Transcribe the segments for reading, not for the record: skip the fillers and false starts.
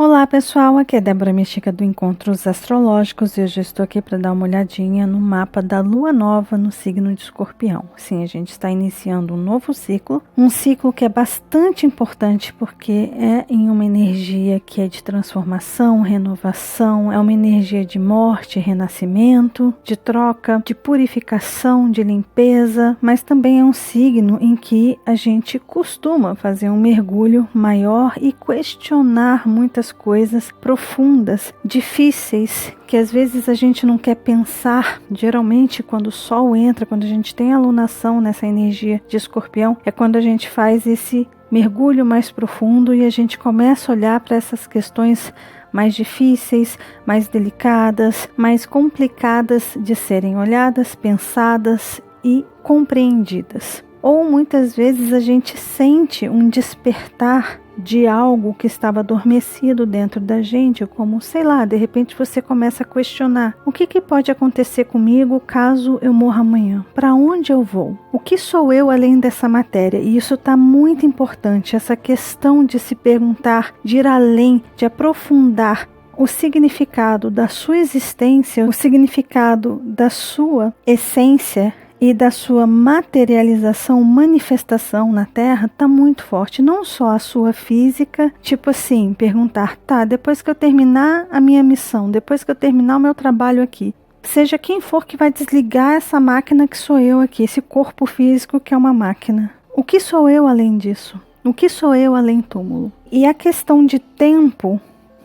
Olá pessoal, aqui é Débora Mestica do Encontros Astrológicos e hoje eu estou aqui para dar uma olhadinha no mapa da Lua Nova no signo de Escorpião. Sim, a gente está iniciando um novo ciclo, um ciclo que é bastante importante porque é em uma energia que é de transformação, renovação, é uma energia de morte, renascimento, de troca, de purificação, de limpeza, mas também é um signo em que a gente costuma fazer um mergulho maior e questionar muitas coisas profundas, difíceis, que às vezes a gente não quer pensar. Geralmente quando o Sol entra, quando a gente tem alunação nessa energia de Escorpião, é quando a gente faz esse mergulho mais profundo e a gente começa a olhar para essas questões mais difíceis, mais delicadas, mais complicadas de serem olhadas, pensadas e compreendidas. Ou muitas vezes a gente sente um despertar de algo que estava adormecido dentro da gente, como, sei lá, de repente você começa a questionar: o que pode acontecer comigo caso eu morra amanhã? Para onde eu vou? O que sou eu além dessa matéria? E isso está muito importante, essa questão de se perguntar, de ir além, de aprofundar o significado da sua existência, o significado da sua essência e da sua materialização, manifestação na Terra está muito forte. Não só a sua física, tipo assim, perguntar, tá, depois que eu terminar a minha missão, depois que eu terminar o meu trabalho aqui, seja quem for que vai desligar essa máquina que sou eu aqui, esse corpo físico que é uma máquina. O que sou eu além disso? O que sou eu além túmulo? E a questão de tempo,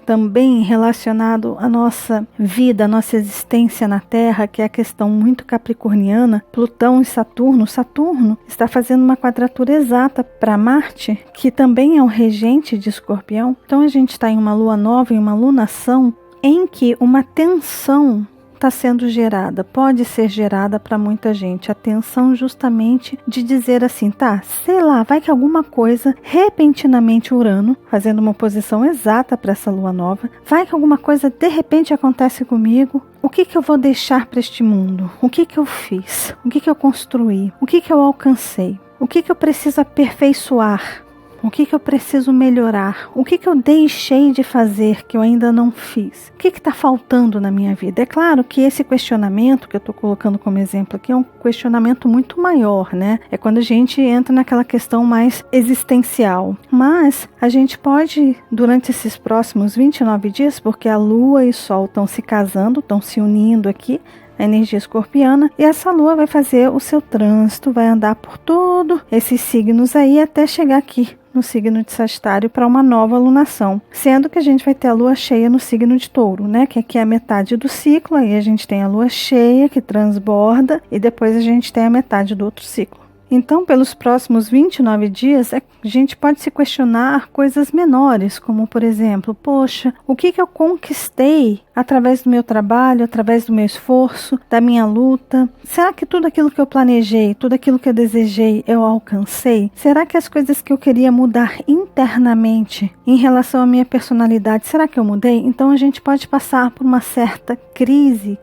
também relacionado à nossa vida, à nossa existência na Terra, que é a questão muito capricorniana, Plutão e Saturno. Saturno está fazendo uma quadratura exata para Marte, que também é o regente de Escorpião. Então a gente está em uma lua nova, em uma lunação, em que uma tensão está sendo gerada, pode ser gerada para muita gente, a tensão justamente de dizer assim, tá, sei lá, vai que alguma coisa, repentinamente Urano, fazendo uma posição exata para essa lua nova, vai que alguma coisa de repente acontece comigo, o que eu vou deixar para este mundo? O que eu fiz? O que eu construí? O que eu alcancei? O que eu preciso aperfeiçoar? O que eu preciso melhorar? O que eu deixei de fazer que eu ainda não fiz? O que está faltando na minha vida? É claro que esse questionamento que eu estou colocando como exemplo aqui é um questionamento muito maior, né? É quando a gente entra naquela questão mais existencial. Mas a gente pode, durante esses próximos 29 dias, porque a Lua e o Sol estão se casando, estão se unindo aqui, a energia escorpiana, e essa lua vai fazer o seu trânsito, vai andar por todos esses signos aí até chegar aqui no signo de Sagitário para uma nova lunação, sendo que a gente vai ter a lua cheia no signo de Touro, né, que aqui é a metade do ciclo, aí a gente tem a lua cheia que transborda e depois a gente tem a metade do outro ciclo. Então, pelos próximos 29 dias, a gente pode se questionar coisas menores, como, por exemplo, poxa, o que eu conquistei através do meu trabalho, através do meu esforço, da minha luta? Será que tudo aquilo que eu planejei, tudo aquilo que eu desejei, eu alcancei? Será que as coisas que eu queria mudar internamente em relação à minha personalidade, será que eu mudei? Então, a gente pode passar por uma certa crise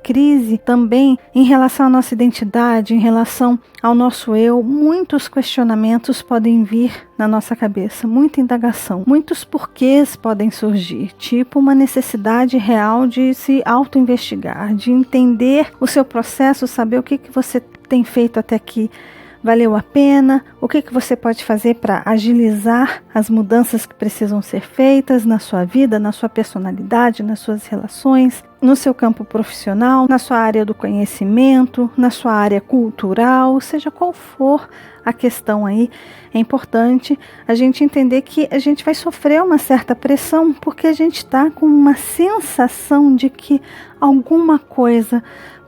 também em relação à nossa identidade, em relação ao nosso eu. Muitos questionamentos podem vir na nossa cabeça, muita indagação, muitos porquês podem surgir, tipo uma necessidade real de se auto-investigar, de entender o seu processo, saber o que você tem feito até aqui valeu a pena, o que você pode fazer para agilizar as mudanças que precisam ser feitas na sua vida, na sua personalidade, nas suas relações, no seu campo profissional, na sua área do conhecimento, na sua área cultural, seja qual for a questão aí. É importante a gente entender que a gente vai sofrer uma certa pressão porque a gente está com uma sensação de que alguma coisa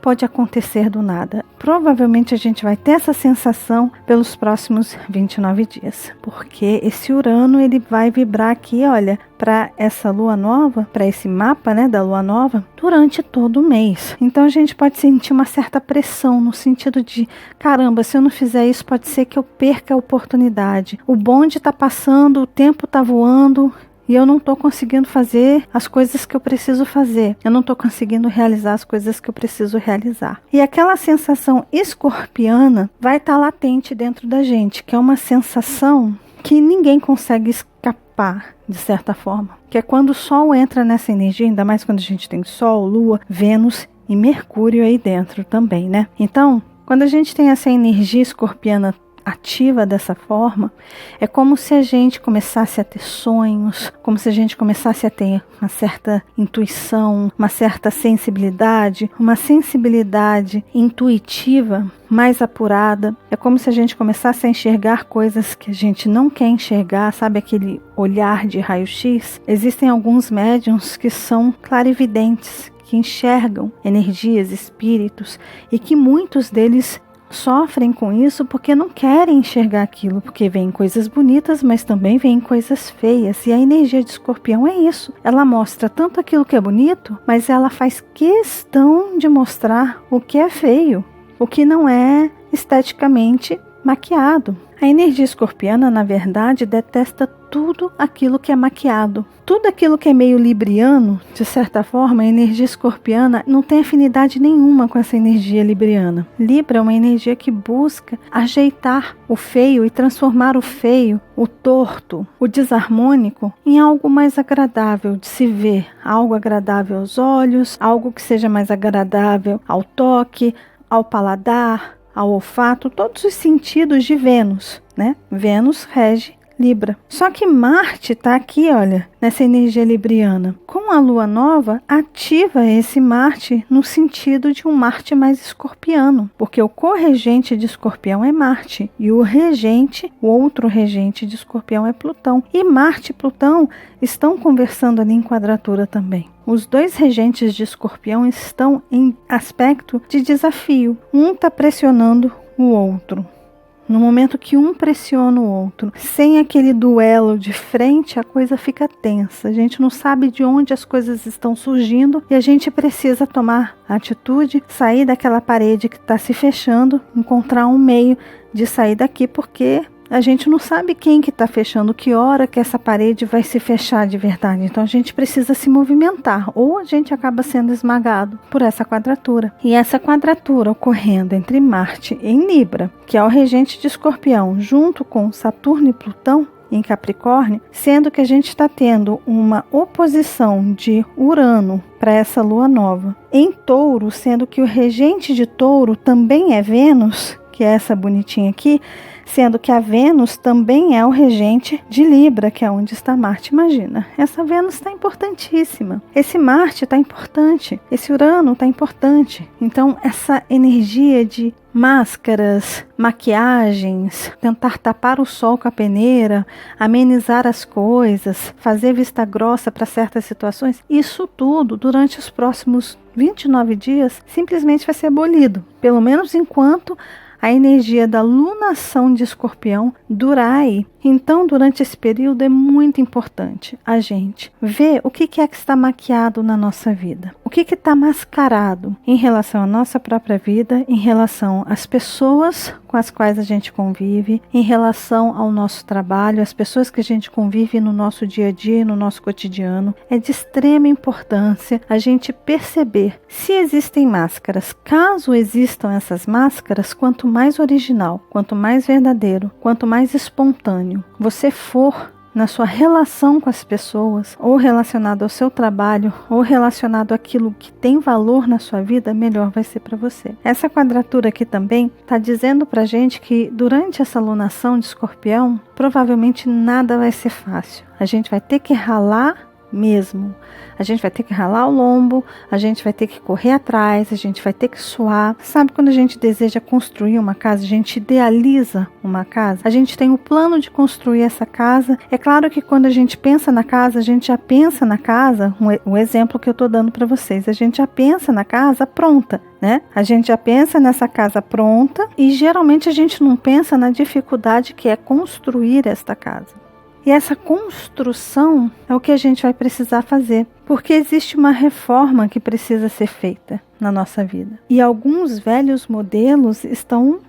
pode acontecer do nada. Provavelmente a gente vai ter essa sensação pelos próximos 29 dias, porque esse Urano ele vai vibrar aqui, olha, para essa lua nova, para esse mapa, né, da lua nova, durante todo o mês. Então a gente pode sentir uma certa pressão no sentido de, caramba, se eu não fizer isso pode ser que eu perca a oportunidade. O bonde está passando, o tempo está voando, e eu não estou conseguindo fazer as coisas que eu preciso fazer. Eu não estou conseguindo realizar as coisas que eu preciso realizar. E aquela sensação escorpiana vai estar latente dentro da gente, que é uma sensação que ninguém consegue escapar, de certa forma. Que é quando o Sol entra nessa energia, ainda mais quando a gente tem Sol, Lua, Vênus e Mercúrio aí dentro também, né? Então, quando a gente tem essa energia escorpiana ativa dessa forma, é como se a gente começasse a ter sonhos, como se a gente começasse a ter uma certa intuição, uma certa sensibilidade, uma sensibilidade intuitiva mais apurada. É como se a gente começasse a enxergar coisas que a gente não quer enxergar, sabe aquele olhar de raio-x? Existem alguns médiuns que são clarividentes, que enxergam energias, espíritos, e que muitos deles sofrem com isso porque não querem enxergar aquilo, porque vem coisas bonitas, mas também vem coisas feias. E a energia de Escorpião é isso. Ela mostra tanto aquilo que é bonito, mas ela faz questão de mostrar o que é feio, o que não é esteticamente maquiado. A energia escorpiana, na verdade, detesta tudo aquilo que é maquiado. Tudo aquilo que é meio libriano, de certa forma, a energia escorpiana não tem afinidade nenhuma com essa energia libriana. Libra é uma energia que busca ajeitar o feio e transformar o feio, o torto, o desarmônico, em algo mais agradável de se ver, algo agradável aos olhos, algo que seja mais agradável ao toque, ao paladar, ao olfato, todos os sentidos de Vênus, né? Vênus rege Libra. Só que Marte está aqui, olha, nessa energia libriana. Com a lua nova, ativa esse Marte no sentido de um Marte mais escorpiano, porque o corregente de Escorpião é Marte e o regente, o outro regente de Escorpião é Plutão. E Marte e Plutão estão conversando ali em quadratura também. Os dois regentes de Escorpião estão em aspecto de desafio. Um está pressionando o outro. No momento que um pressiona o outro, sem aquele duelo de frente, a coisa fica tensa. A gente não sabe de onde as coisas estão surgindo e a gente precisa tomar atitude, sair daquela parede que está se fechando, encontrar um meio de sair daqui, porque a gente não sabe quem que está fechando, que hora que essa parede vai se fechar de verdade. Então a gente precisa se movimentar, ou a gente acaba sendo esmagado por essa quadratura. E essa quadratura ocorrendo entre Marte em Libra, que é o regente de Escorpião, junto com Saturno e Plutão em Capricórnio, sendo que a gente está tendo uma oposição de Urano para essa lua nova em Touro, sendo que o regente de Touro também é Vênus, que é essa bonitinha aqui, sendo que a Vênus também é o regente de Libra, que é onde está Marte. Imagina, essa Vênus está importantíssima, esse Marte está importante, esse Urano está importante. Então essa energia de máscaras, maquiagens, tentar tapar o sol com a peneira, amenizar as coisas, fazer vista grossa para certas situações, isso tudo durante os próximos 29 dias simplesmente vai ser abolido, pelo menos enquanto a energia da lunação de Escorpião durar aí. Então, durante esse período é muito importante a gente ver o que é que está maquiado na nossa vida. O que está mascarado em relação à nossa própria vida, em relação às pessoas com as quais a gente convive, em relação ao nosso trabalho, as pessoas que a gente convive no nosso dia a dia, no nosso cotidiano. É de extrema importância a gente perceber se existem máscaras. Caso existam essas máscaras, quanto mais original, quanto mais verdadeiro, quanto mais espontâneo você for na sua relação com as pessoas, ou relacionado ao seu trabalho, ou relacionado àquilo que tem valor na sua vida, melhor vai ser para você. Essa quadratura aqui também está dizendo para gente que durante essa lunação de Escorpião, provavelmente nada vai ser fácil. A gente vai ter que ralar mesmo. A gente vai ter que ralar o lombo, a gente vai ter que correr atrás, a gente vai ter que suar. Sabe quando a gente deseja construir uma casa, a gente idealiza uma casa? A gente tem o plano de construir essa casa. É claro que quando a gente pensa na casa, a gente já pensa na casa, um exemplo que eu estou dando para vocês, a gente já pensa na casa pronta, né? A gente já pensa nessa casa pronta e geralmente a gente não pensa na dificuldade que é construir esta casa. E essa construção é o que a gente vai precisar fazer, porque existe uma reforma que precisa ser feita na nossa vida. E alguns velhos modelos estão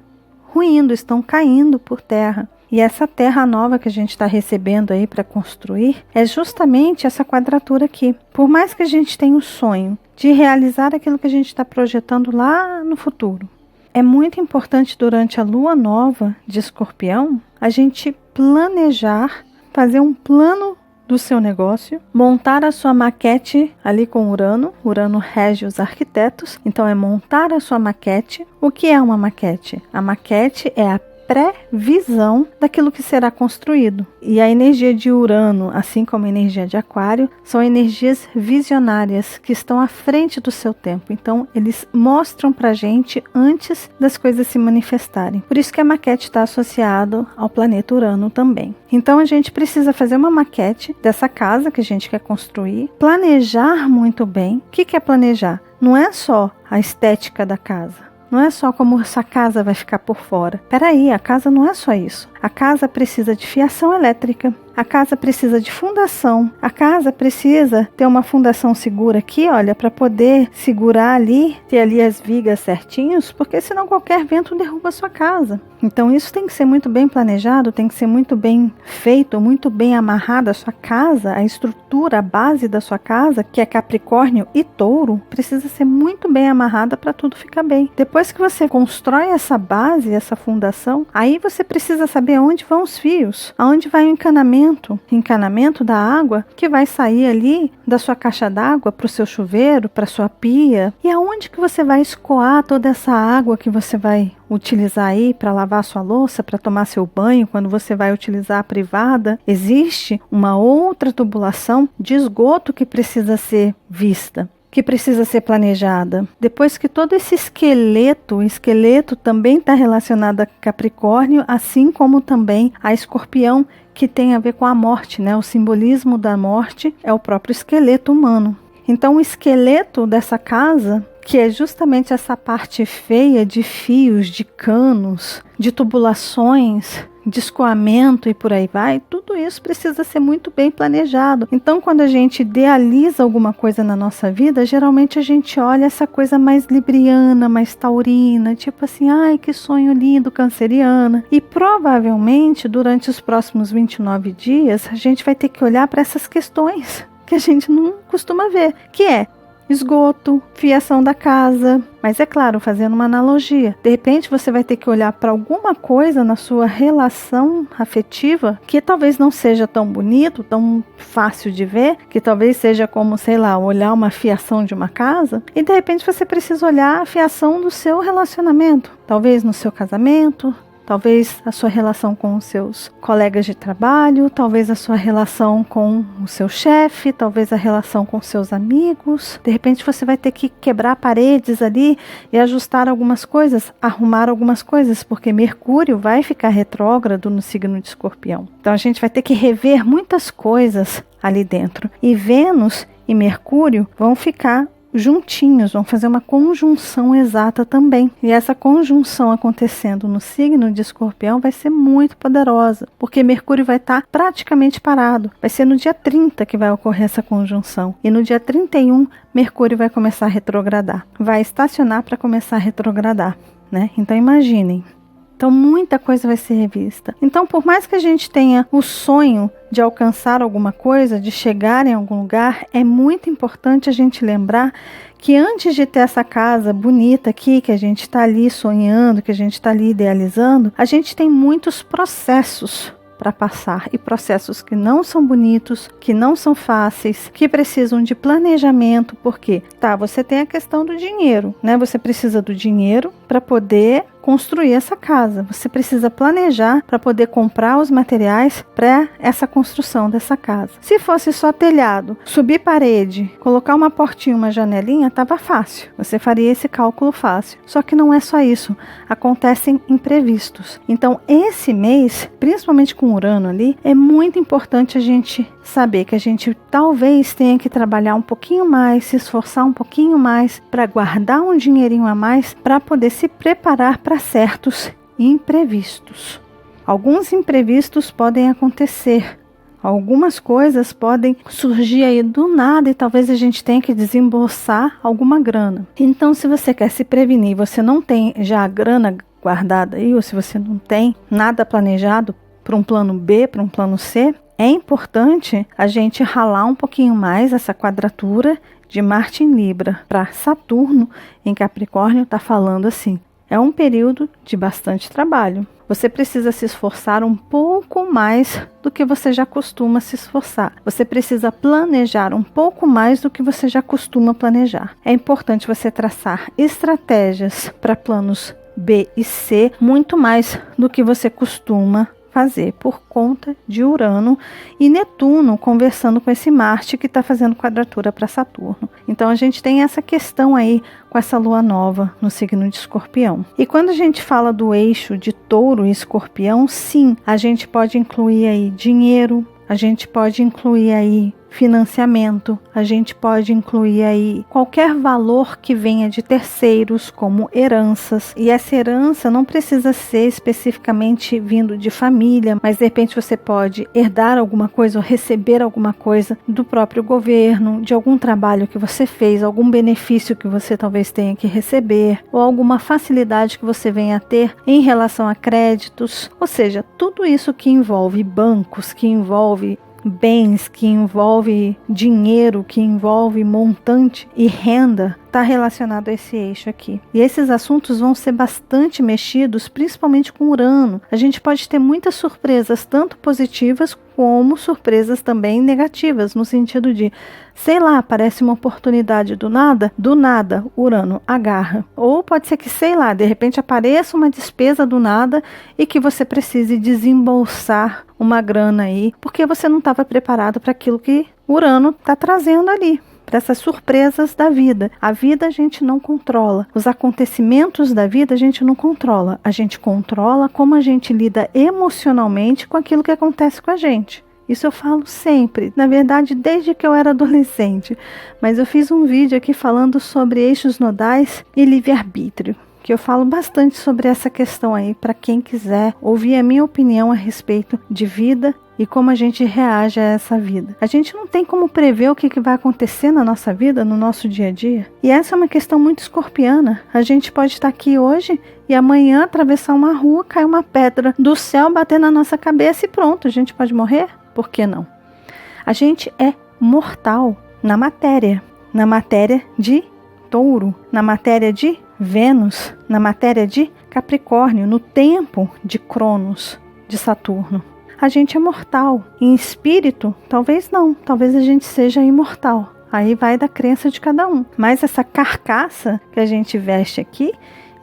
ruindo, estão caindo por terra. E essa terra nova que a gente está recebendo aí para construir é justamente essa quadratura aqui. Por mais que a gente tenha o sonho de realizar aquilo que a gente está projetando lá no futuro, é muito importante durante a lua nova de Escorpião a gente planejar fazer um plano do seu negócio, montar a sua maquete ali com Urano. Urano rege os arquitetos, então é montar a sua maquete. O que é uma maquete? A maquete é a previsão daquilo que será construído. E a energia de Urano, assim como a energia de Aquário, são energias visionárias que estão à frente do seu tempo. Então, eles mostram pra gente antes das coisas se manifestarem. Por isso que a maquete está associada ao planeta Urano também. Então, a gente precisa fazer uma maquete dessa casa que a gente quer construir, planejar muito bem. O que é planejar? Não é só a estética da casa. Não é só como essa casa vai ficar por fora. Peraí, a casa não é só isso. A casa precisa de fiação elétrica. A casa precisa de fundação. A casa precisa ter uma fundação segura aqui, olha, para poder segurar ali, ter ali as vigas certinhos, porque senão qualquer vento derruba a sua casa. Então isso tem que ser muito bem planejado, tem que ser muito bem feito, muito bem amarrada a sua casa, a estrutura, a base da sua casa, que é Capricórnio e Touro, precisa ser muito bem amarrada para tudo ficar bem. Depois que você constrói essa base, essa fundação, aí você precisa saber aonde vão os fios, aonde vai o encanamento da água que vai sair ali da sua caixa d'água para o seu chuveiro, para sua pia, e aonde que você vai escoar toda essa água que você vai utilizar aí para lavar sua louça, para tomar seu banho, quando você vai utilizar a privada. Existe uma outra tubulação de esgoto que precisa ser vista, que precisa ser planejada. Depois que todo esse esqueleto também está relacionado a Capricórnio, assim como também a Escorpião, que tem a ver com a morte, né? O simbolismo da morte é o próprio esqueleto humano. Então o esqueleto dessa casa, que é justamente essa parte feia de fios, de canos, de tubulações, de escoamento e por aí vai, tudo isso precisa ser muito bem planejado. Então, quando a gente idealiza alguma coisa na nossa vida, geralmente a gente olha essa coisa mais libriana, mais taurina, tipo assim, ai, que sonho lindo, canceriana. E provavelmente, durante os próximos 29 dias, a gente vai ter que olhar para essas questões que a gente não costuma ver, que é esgoto, fiação da casa. Mas é claro, fazendo uma analogia, de repente você vai ter que olhar para alguma coisa na sua relação afetiva que talvez não seja tão bonito, tão fácil de ver, que talvez seja como, sei lá, olhar uma fiação de uma casa, e de repente você precisa olhar a fiação do seu relacionamento, talvez no seu casamento, talvez a sua relação com os seus colegas de trabalho, talvez a sua relação com o seu chefe, talvez a relação com seus amigos. De repente você vai ter que quebrar paredes ali e ajustar algumas coisas, arrumar algumas coisas, porque Mercúrio vai ficar retrógrado no signo de Escorpião. Então a gente vai ter que rever muitas coisas ali dentro. E Vênus e Mercúrio vão ficar juntinhos, vão fazer uma conjunção exata também. E essa conjunção acontecendo no signo de Escorpião vai ser muito poderosa, porque Mercúrio vai estar praticamente parado. Vai ser no dia 30 que vai ocorrer essa conjunção. E no dia 31, Mercúrio vai começar a retrogradar. Vai estacionar para começar a retrogradar, né? Então imaginem. Então muita coisa vai ser revista. Então por mais que a gente tenha o sonho de alcançar alguma coisa, de chegar em algum lugar, é muito importante a gente lembrar que antes de ter essa casa bonita aqui, que a gente está ali sonhando, que a gente está ali idealizando, a gente tem muitos processos para passar, e processos que não são bonitos, que não são fáceis, que precisam de planejamento, porque você tem a questão do dinheiro, né? Você precisa do dinheiro para poder construir essa casa. Você precisa planejar para poder comprar os materiais para essa construção dessa casa. Se fosse só telhado, subir parede, colocar uma portinha, uma janelinha, estava fácil. Você faria esse cálculo fácil. Só que não é só isso. Acontecem imprevistos. Então, esse mês, principalmente com Urano ali, é muito importante a gente saber que a gente talvez tenha que trabalhar um pouquinho mais, se esforçar um pouquinho mais para guardar um dinheirinho a mais para poder se preparar para certos imprevistos. Alguns imprevistos podem acontecer, algumas coisas podem surgir aí do nada e talvez a gente tenha que desembolsar alguma grana. Então, se você quer se prevenir, você não tem já a grana guardada aí, ou se você não tem nada planejado para um plano B, para um plano C, é importante a gente ralar um pouquinho mais essa quadratura de Marte em Libra para Saturno em Capricórnio. Está falando assim, é um período de bastante trabalho. Você precisa se esforçar um pouco mais do que você já costuma se esforçar. Você precisa planejar um pouco mais do que você já costuma planejar. É importante você traçar estratégias para planos B e C muito mais do que você costuma fazer, por conta de Urano e Netuno conversando com esse Marte que está fazendo quadratura para Saturno. Então a gente tem essa questão aí com essa lua nova no signo de Escorpião. E quando a gente fala do eixo de Touro e Escorpião, sim, a gente pode incluir aí dinheiro, a gente pode incluir aí financiamento, a gente pode incluir aí qualquer valor que venha de terceiros, como heranças. E essa herança não precisa ser especificamente vindo de família, mas de repente você pode herdar alguma coisa ou receber alguma coisa do próprio governo, de algum trabalho que você fez, algum benefício que você talvez tenha que receber, ou alguma facilidade que você venha a ter em relação a créditos. Ou seja, tudo isso que envolve bancos, que envolve bens, que envolve dinheiro, que envolve montante e renda, está relacionado a esse eixo aqui. E esses assuntos vão ser bastante mexidos, principalmente com Urano. A gente pode ter muitas surpresas, tanto positivas como surpresas também negativas, no sentido de, sei lá, aparece uma oportunidade do nada, Urano agarra. Ou pode ser que, sei lá, de repente apareça uma despesa do nada e que você precise desembolsar uma grana aí, porque você não estava preparado para aquilo que Urano está trazendo ali, para essas surpresas da vida. A vida a gente não controla, os acontecimentos da vida a gente não controla, a gente controla como a gente lida emocionalmente com aquilo que acontece com a gente. Isso eu falo sempre, na verdade desde que eu era adolescente, mas eu fiz um vídeo aqui falando sobre eixos nodais e livre-arbítrio, que eu falo bastante sobre essa questão aí, para quem quiser ouvir a minha opinião a respeito de vida e como a gente reage a essa vida. A gente não tem como prever o que vai acontecer na nossa vida, no nosso dia a dia. E essa é uma questão muito escorpiana. A gente pode estar aqui hoje e amanhã atravessar uma rua, cair uma pedra do céu, bater na nossa cabeça e pronto, a gente pode morrer? Por que não? A gente é mortal na matéria de Touro, na matéria de Vênus, na matéria de Capricórnio, no tempo de Cronos, de Saturno. A gente é mortal. Em espírito, talvez não. Talvez a gente seja imortal. Aí vai da crença de cada um. Mas essa carcaça que a gente veste aqui,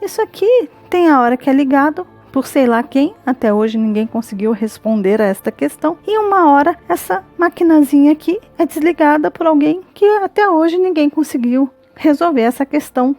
isso aqui tem a hora que é ligado por sei lá quem. Até hoje ninguém conseguiu responder a esta questão. E uma hora essa maquinazinha aqui é desligada por alguém que até hoje ninguém conseguiu resolver essa questão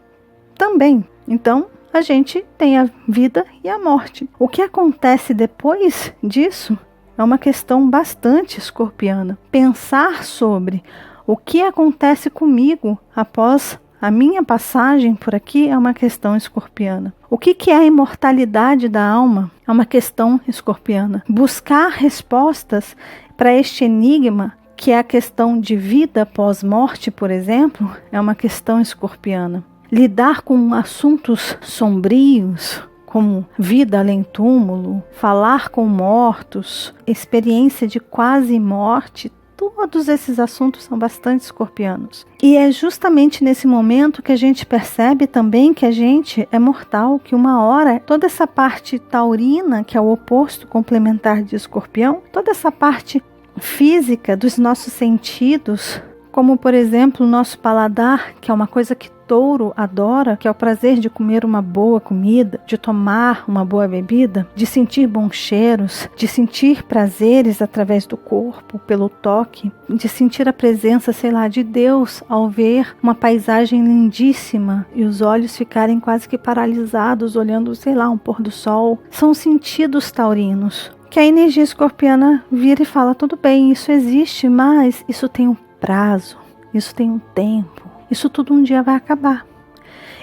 também. Então, a gente tem a vida e a morte. O que acontece depois disso é uma questão bastante escorpiana. Pensar sobre o que acontece comigo após a minha passagem por aqui é uma questão escorpiana. O que é a imortalidade da alma? É uma questão escorpiana. Buscar respostas para este enigma, que é a questão de vida pós-morte, por exemplo, é uma questão escorpiana. Lidar com assuntos sombrios, como vida além túmulo, falar com mortos, experiência de quase morte, todos esses assuntos são bastante escorpianos. E é justamente nesse momento que a gente percebe também que a gente é mortal, que uma hora toda essa parte taurina, que é o oposto complementar de Escorpião, toda essa parte física dos nossos sentidos, como por exemplo o nosso paladar, que é uma coisa que Touro adora, que é o prazer de comer uma boa comida, de tomar uma boa bebida, de sentir bons cheiros, de sentir prazeres através do corpo, pelo toque, de sentir a presença, sei lá, de Deus ao ver uma paisagem lindíssima e os olhos ficarem quase que paralisados olhando, sei lá, um pôr do sol. São sentidos taurinos que a energia escorpiana vira e fala: tudo bem, isso existe, mas isso tem um prazo, isso tem um tempo. Isso tudo um dia vai acabar.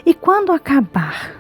E quando acabar,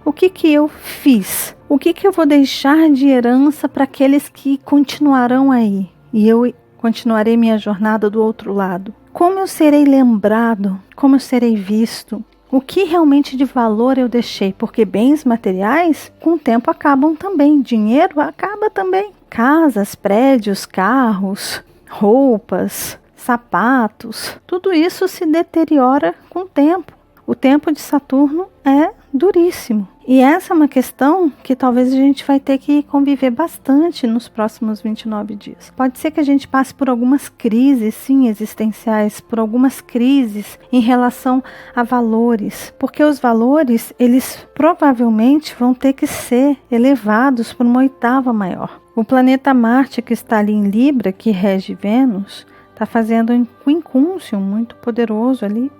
o que eu fiz? O que eu vou deixar de herança para aqueles que continuarão aí? E eu continuarei minha jornada do outro lado. Como eu serei lembrado? Como eu serei visto? O que realmente de valor eu deixei? Porque bens materiais, com o tempo, acabam também. Dinheiro acaba também. Casas, prédios, carros, roupas, sapatos, tudo isso se deteriora com o tempo. O tempo de Saturno é duríssimo. E essa é uma questão que talvez a gente vai ter que conviver bastante nos próximos 29 dias. Pode ser que a gente passe por algumas crises, sim, existenciais, por algumas crises em relação a valores, porque os valores, eles provavelmente vão ter que ser elevados para uma oitava maior. O planeta Marte, que está ali em Libra, que rege Vênus, está fazendo um quincúncio muito poderoso ali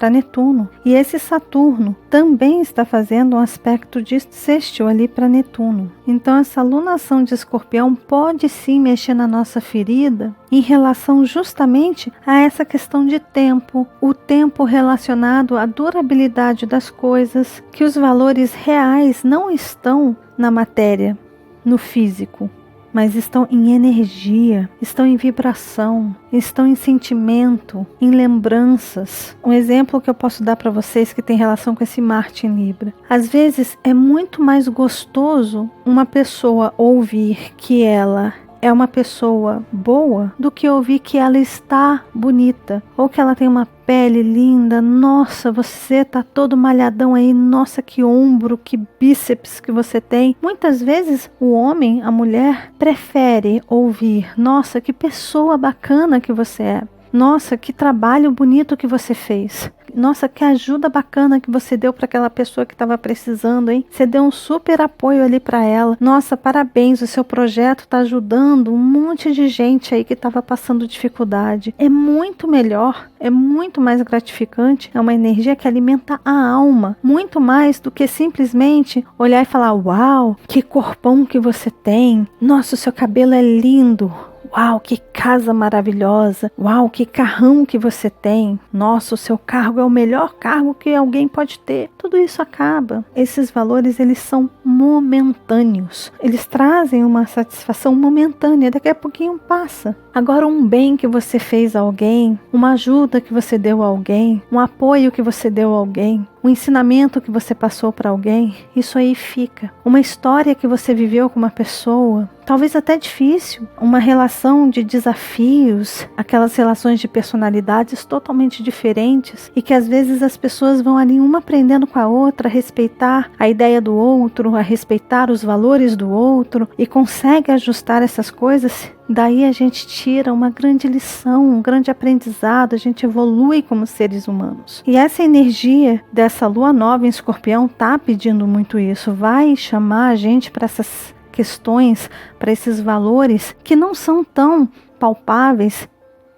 para Netuno. E esse Saturno também está fazendo um aspecto de sextil ali para Netuno. Então essa alunação de Escorpião pode sim mexer na nossa ferida em relação justamente a essa questão de tempo, o tempo relacionado à durabilidade das coisas, que os valores reais não estão na matéria, no físico, mas estão em energia, estão em vibração, estão em sentimento, em lembranças. Um exemplo que eu posso dar para vocês que tem relação com esse Marte em Libra. Às vezes é muito mais gostoso uma pessoa ouvir que ela é uma pessoa boa do que ouvir que ela está bonita ou que ela tem uma pele linda. Nossa, você tá todo malhadão aí, nossa, que ombro, que bíceps que você tem. Muitas vezes o homem, a mulher, prefere ouvir: nossa, que pessoa bacana que você é. Nossa, que trabalho bonito que você fez. Nossa, que ajuda bacana que você deu para aquela pessoa que estava precisando, hein? Você deu um super apoio ali para ela. Nossa, parabéns, o seu projeto está ajudando um monte de gente aí que estava passando dificuldade. É muito melhor, é muito mais gratificante, é uma energia que alimenta a alma, muito mais do que simplesmente olhar e falar: uau, que corpão que você tem. Nossa, o seu cabelo é lindo. Uau, que casa maravilhosa. Uau, que carrão que você tem. Nossa, o seu cargo é o melhor cargo que alguém pode ter. Tudo isso acaba. Esses valores, eles são momentâneos. Eles trazem uma satisfação momentânea. Daqui a pouquinho passa. Agora, um bem que você fez a alguém, uma ajuda que você deu a alguém, um apoio que você deu a alguém, um ensinamento que você passou para alguém, isso aí fica. Uma história que você viveu com uma pessoa, talvez até difícil, uma relação de desafios, aquelas relações de personalidades totalmente diferentes e que às vezes as pessoas vão ali uma aprendendo com a outra a respeitar a ideia do outro, a respeitar os valores do outro e consegue ajustar essas coisas. Daí a gente tira uma grande lição, um grande aprendizado, a gente evolui como seres humanos. E essa energia dessa lua nova em Escorpião está pedindo muito isso, vai chamar a gente para essas questões, para esses valores que não são tão palpáveis,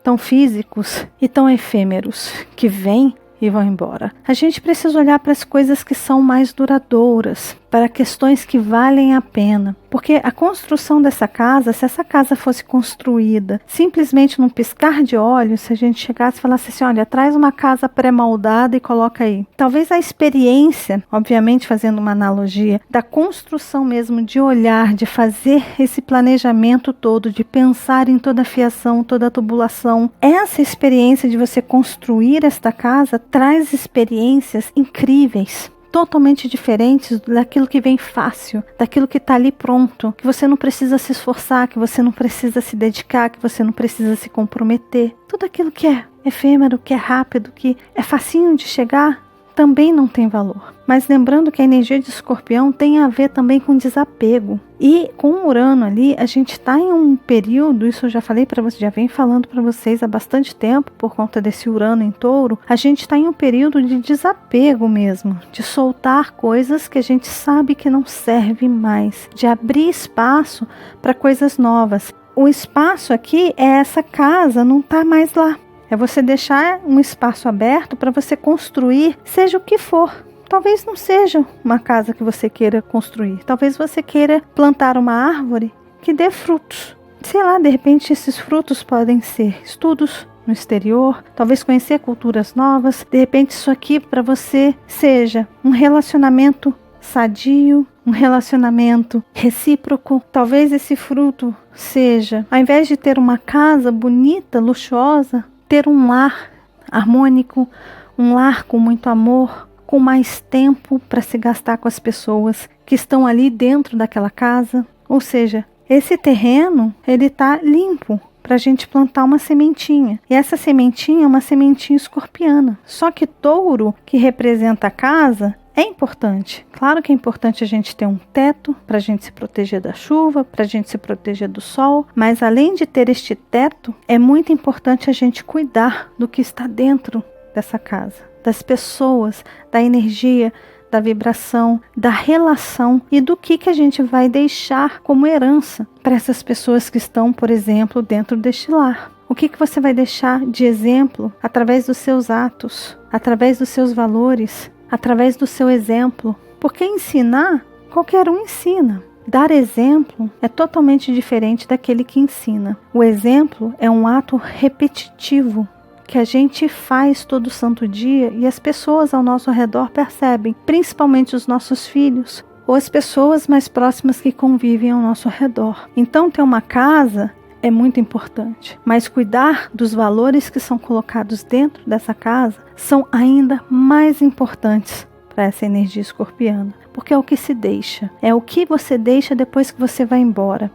tão físicos e tão efêmeros, que vêm e vão embora. A gente precisa olhar para as coisas que são mais duradouras, para questões que valem a pena. Porque a construção dessa casa, se essa casa fosse construída simplesmente num piscar de olhos, se a gente chegasse e falasse assim: olha, traz uma casa pré-moldada e coloca aí. Talvez a experiência, obviamente fazendo uma analogia, da construção mesmo, de olhar, de fazer esse planejamento todo, de pensar em toda a fiação, toda a tubulação. Essa experiência de você construir esta casa traz experiências incríveis, totalmente diferentes daquilo que vem fácil, daquilo que está ali pronto, que você não precisa se esforçar, que você não precisa se dedicar, que você não precisa se comprometer. Tudo aquilo que é efêmero, que é rápido, que é facinho de chegar, também não tem valor. Mas lembrando que a energia de Escorpião tem a ver também com desapego. E com o Urano ali, a gente está em um período, isso eu já falei para vocês, já venho falando para vocês há bastante tempo, por conta desse Urano em Touro, a gente está em um período de desapego mesmo, de soltar coisas que a gente sabe que não serve mais, de abrir espaço para coisas novas. O espaço aqui é essa casa, não está mais lá. É você deixar um espaço aberto para você construir, seja o que for. Talvez não seja uma casa que você queira construir. Talvez você queira plantar uma árvore que dê frutos. Sei lá, de repente esses frutos podem ser estudos no exterior, talvez conhecer culturas novas. De repente isso aqui para você seja um relacionamento sadio, um relacionamento recíproco. Talvez esse fruto seja, ao invés de ter uma casa bonita, luxuosa, ter um lar harmônico, um lar com muito amor, com mais tempo para se gastar com as pessoas que estão ali dentro daquela casa. Ou seja, esse terreno, ele está limpo para a gente plantar uma sementinha. E essa sementinha é uma sementinha escorpiana. Só que touro, que representa a casa, é importante. Claro que é importante a gente ter um teto para a gente se proteger da chuva, para a gente se proteger do sol, mas além de ter este teto, é muito importante a gente cuidar do que está dentro dessa casa, das pessoas, da energia, da vibração, da relação e do que a gente vai deixar como herança para essas pessoas que estão, por exemplo, dentro deste lar. O que você vai deixar de exemplo através dos seus atos, através dos seus valores, através do seu exemplo? Porque ensinar, qualquer um ensina. Dar exemplo é totalmente diferente daquele que ensina. O exemplo é um ato repetitivo que a gente faz todo santo dia e as pessoas ao nosso redor percebem, principalmente os nossos filhos ou as pessoas mais próximas que convivem ao nosso redor. Então, ter uma casa é muito importante, mas cuidar dos valores que são colocados dentro dessa casa são ainda mais importantes para essa energia escorpiana, porque é o que se deixa, é o que você deixa depois que você vai embora,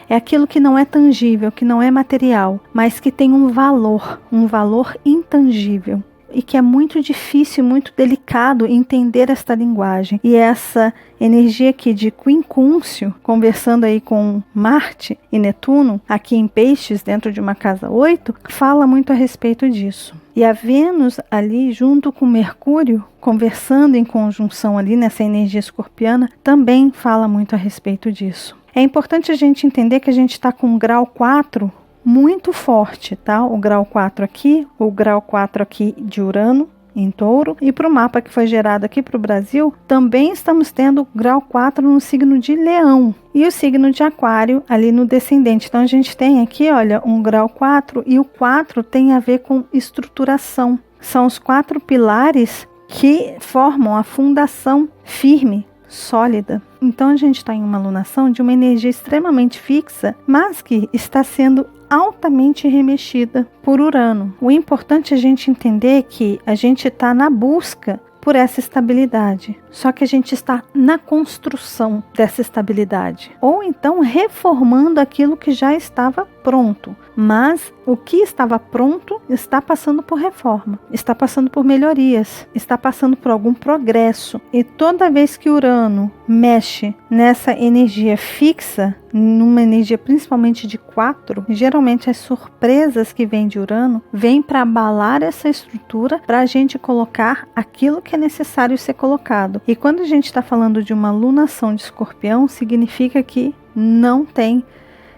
é aquilo que não é tangível, que não é material, mas que tem um valor intangível, e que é muito difícil, muito delicado entender esta linguagem. E essa energia aqui de quincúncio, conversando aí com Marte e Netuno, aqui em Peixes, dentro de uma casa 8, fala muito a respeito disso. E a Vênus ali, junto com Mercúrio, conversando em conjunção ali nessa energia escorpiana, também fala muito a respeito disso. É importante a gente entender que a gente está com um grau 4 muito forte, tá? O grau 4 aqui, o grau 4 aqui de Urano em Touro, e para o mapa que foi gerado aqui para o Brasil, também estamos tendo grau 4 no signo de Leão e o signo de Aquário ali no descendente. Então a gente tem aqui, olha, um grau 4, e o 4 tem a ver com estruturação. São os 4 pilares que formam a fundação firme, sólida. Então a gente está em uma alunação de uma energia extremamente fixa, mas que está sendo altamente remexida por Urano. O importante é a gente entender que a gente está na busca por essa estabilidade, só que a gente está na construção dessa estabilidade, ou então reformando aquilo que já estava pronto, mas o que estava pronto está passando por reforma, está passando por melhorias, está passando por algum progresso, e toda vez que Urano mexe nessa energia fixa, numa energia principalmente de 4, geralmente as surpresas que vêm de Urano vêm para abalar essa estrutura, para a gente colocar aquilo que é necessário ser colocado. E quando a gente está falando de uma lunação de Escorpião, significa que não tem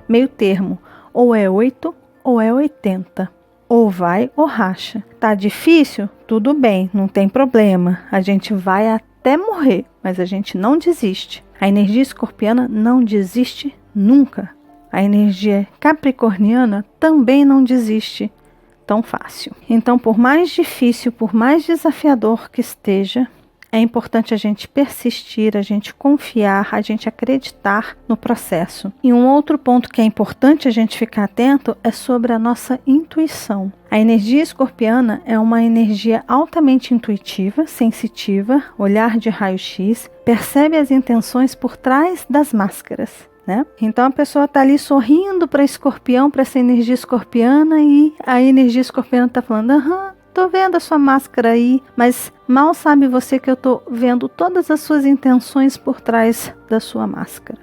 meio termo, ou é 8 ou é 80, ou vai ou racha. Tá difícil? Tudo bem, não tem problema, a gente vai até morrer, mas a gente não desiste. A energia escorpiana não desiste nunca. A energia capricorniana também não desiste tão fácil. Então, por mais difícil, por mais desafiador que esteja, é importante a gente persistir, a gente confiar, a gente acreditar no processo. E um outro ponto que é importante a gente ficar atento é sobre a nossa intuição. A energia escorpiana é uma energia altamente intuitiva, sensitiva, olhar de raio-x, percebe as intenções por trás das máscaras, né? Então a pessoa está ali sorrindo para Escorpião, para essa energia escorpiana, e a energia escorpiana está falando: aham, tô vendo a sua máscara aí, mas mal sabe você que eu tô vendo todas as suas intenções por trás da sua máscara.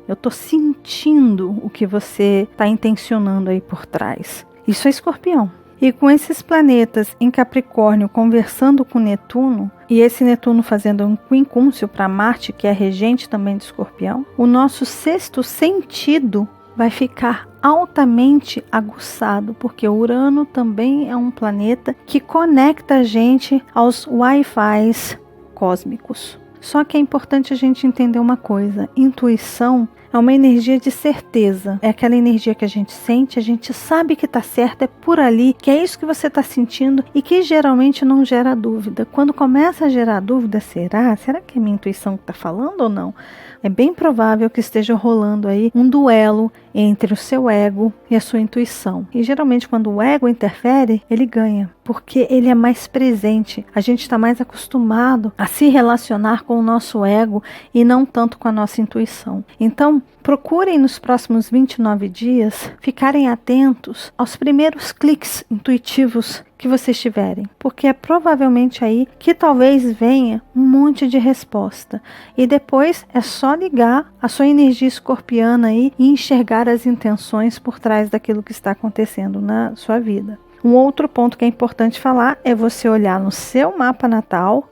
Eu tô sentindo o que você está intencionando aí por trás. Isso é Escorpião. E com esses planetas em Capricórnio conversando com Netuno, e esse Netuno fazendo um quincúncio para Marte, que é regente também de Escorpião, o nosso sexto sentido vai ficar altamente aguçado, porque Urano também é um planeta que conecta a gente aos Wi-Fis cósmicos. Só que é importante a gente entender uma coisa: intuição é uma energia de certeza, é aquela energia que a gente sente, a gente sabe que está certo, é por ali, que é isso que você está sentindo e que geralmente não gera dúvida. Quando começa a gerar dúvida, será que é minha intuição que está falando ou não? É bem provável que esteja rolando aí um duelo entre o seu ego e a sua intuição. E geralmente quando o ego interfere, ele ganha, porque ele é mais presente. A gente está mais acostumado a se relacionar com o nosso ego e não tanto com a nossa intuição. Então, procurem nos próximos 29 dias ficarem atentos aos primeiros cliques intuitivos que vocês tiverem, porque é provavelmente aí que talvez venha um monte de resposta. E depois é só ligar a sua energia escorpiana aí e enxergar as intenções por trás daquilo que está acontecendo na sua vida. Um outro ponto que é importante falar é você olhar no seu mapa natal,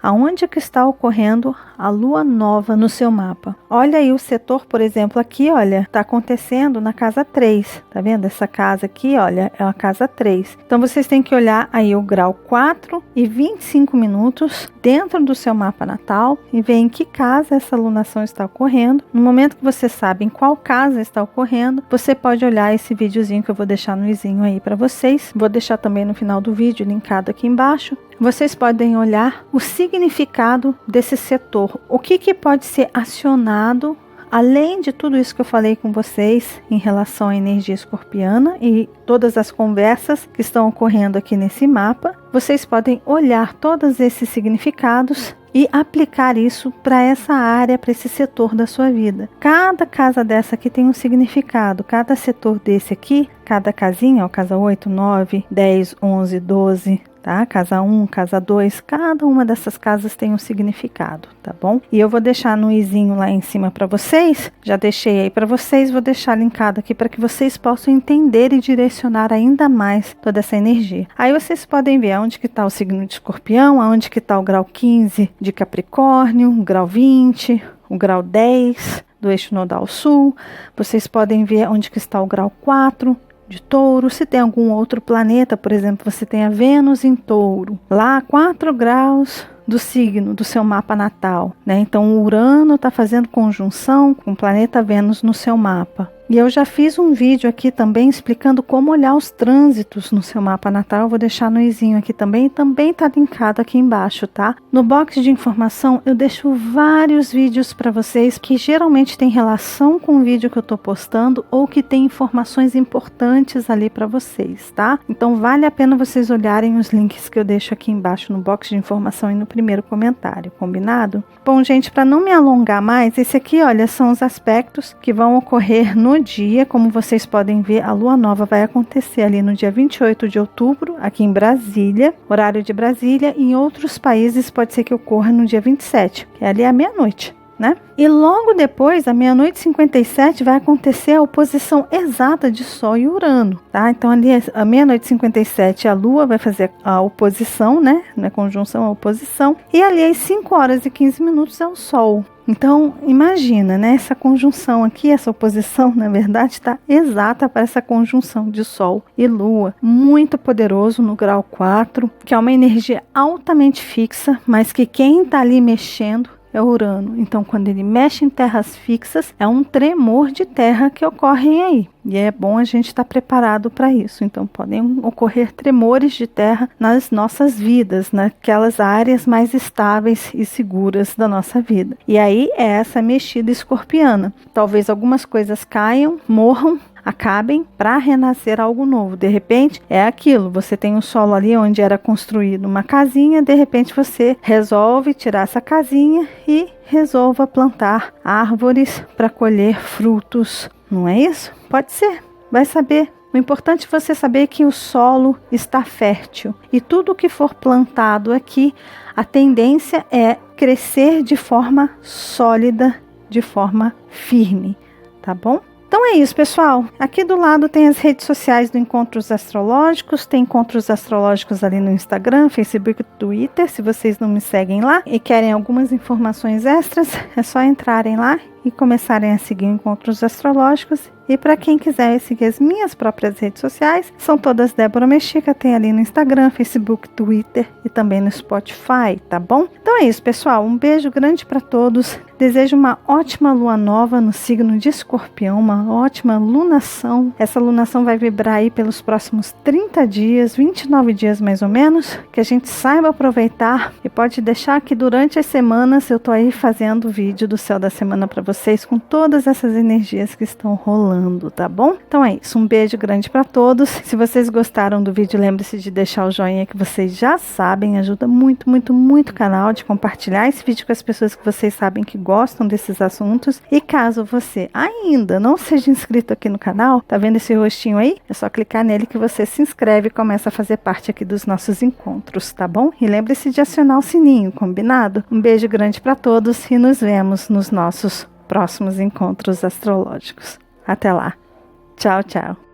aonde que está ocorrendo a lua nova no seu mapa. Olha aí o setor, por exemplo, aqui, olha, está acontecendo na casa 3, tá vendo? Essa casa aqui, olha, é a casa 3. Então vocês têm que olhar aí o grau 4 e 25 minutos dentro do seu mapa natal e ver em que casa essa lunação está ocorrendo. No momento que você sabe em qual casa está ocorrendo, você pode olhar esse videozinho que eu vou deixar no izinho aí para vocês. Vou deixar também no final do vídeo, linkado aqui embaixo. Vocês podem olhar o significado desse setor, o que pode ser acionado, além de tudo isso que eu falei com vocês em relação à energia escorpiana e todas as conversas que estão ocorrendo aqui nesse mapa. Vocês podem olhar todos esses significados e aplicar isso para essa área, para esse setor da sua vida. Cada casa dessa aqui tem um significado, cada setor desse aqui, cada casinha, ó, casa 8, 9, 10, 11, 12... tá? Casa 1, casa 2, cada uma dessas casas tem um significado, tá bom? E eu vou deixar no izinho lá em cima para vocês, já deixei aí para vocês, vou deixar linkado aqui para que vocês possam entender e direcionar ainda mais toda essa energia. Aí vocês podem ver onde que está o signo de Escorpião, aonde que está o grau 15 de Capricórnio, o grau 20, o grau 10 do eixo nodal sul. Vocês podem ver onde que está o grau 4 de Touro. Se tem algum outro planeta, por exemplo, você tem a Vênus em Touro, lá 4 graus do signo do seu mapa natal, né? Então o Urano está fazendo conjunção com o planeta Vênus no seu mapa. E eu já fiz um vídeo aqui também explicando como olhar os trânsitos no seu mapa natal. Eu vou deixar no izinho aqui também está linkado aqui embaixo, tá? No box de informação eu deixo vários vídeos para vocês que geralmente tem relação com o vídeo que eu estou postando ou que tem informações importantes ali para vocês, tá? Então vale a pena vocês olharem os links que eu deixo aqui embaixo no box de informação e no primeiro comentário, combinado? Bom, gente, para não me alongar mais, esse aqui, olha, são os aspectos que vão ocorrer no dia. Como vocês podem ver, a lua nova vai acontecer ali no dia 28 de outubro, aqui em Brasília, horário de Brasília. Em outros países pode ser que ocorra no dia 27, que é ali à meia-noite, né? E logo depois, à meia-noite e 57, vai acontecer a oposição exata de Sol e Urano, tá? Então ali à meia-noite e 57 a Lua vai fazer a oposição, né? Não é conjunção, é oposição. E ali às 5 horas e 15 minutos é o Sol. Então, imagina, né? Essa conjunção aqui, essa oposição, na verdade, está exata para essa conjunção de Sol e Lua. Muito poderoso no grau 4, que é uma energia altamente fixa, mas que quem está ali mexendo é Urano. Então, quando ele mexe em terras fixas, é um tremor de terra que ocorre aí. E é bom a gente estar preparado para isso. Então, podem ocorrer tremores de terra nas nossas vidas, naquelas áreas mais estáveis e seguras da nossa vida. E aí é essa mexida escorpiana. Talvez algumas coisas caiam, morram, acabem para renascer algo novo. De repente, é aquilo. Você tem um solo ali onde era construído uma casinha, de repente você resolve tirar essa casinha e resolva plantar árvores para colher frutos. Não é isso? Pode ser. Vai saber. O importante é você saber que o solo está fértil. E tudo que for plantado aqui, a tendência é crescer de forma sólida, de forma firme. Tá bom? Então é isso, pessoal. Aqui do lado tem as redes sociais do Encontros Astrológicos. Tem Encontros Astrológicos ali no Instagram, Facebook, Twitter. Se vocês não me seguem lá e querem algumas informações extras, é só entrarem lá e começarem a seguir Encontros Astrológicos. E para quem quiser seguir as minhas próprias redes sociais, são todas Débora Mexica, tem ali no Instagram, Facebook, Twitter e também no Spotify, tá bom? Então é isso, pessoal. Um beijo grande para todos. Desejo uma ótima lua nova no signo de Escorpião, uma ótima lunação. Essa lunação vai vibrar aí pelos próximos 30 dias, 29 dias mais ou menos, que a gente saiba aproveitar e pode deixar que durante as semanas eu tô aí fazendo vídeo do céu da semana para vocês. vocês com todas essas energias que estão rolando, tá bom? Então é isso, um beijo grande para todos. Se vocês gostaram do vídeo, lembre-se de deixar o joinha, que vocês já sabem, ajuda muito, muito, muito o canal, de compartilhar esse vídeo com as pessoas que vocês sabem que gostam desses assuntos. E caso você ainda não seja inscrito aqui no canal, tá vendo esse rostinho aí? É só clicar nele que você se inscreve e começa a fazer parte aqui dos nossos encontros, tá bom? E lembre-se de acionar o sininho, combinado? Um beijo grande para todos e nos vemos nos nossos próximos encontros astrológicos. Até lá. Tchau, tchau.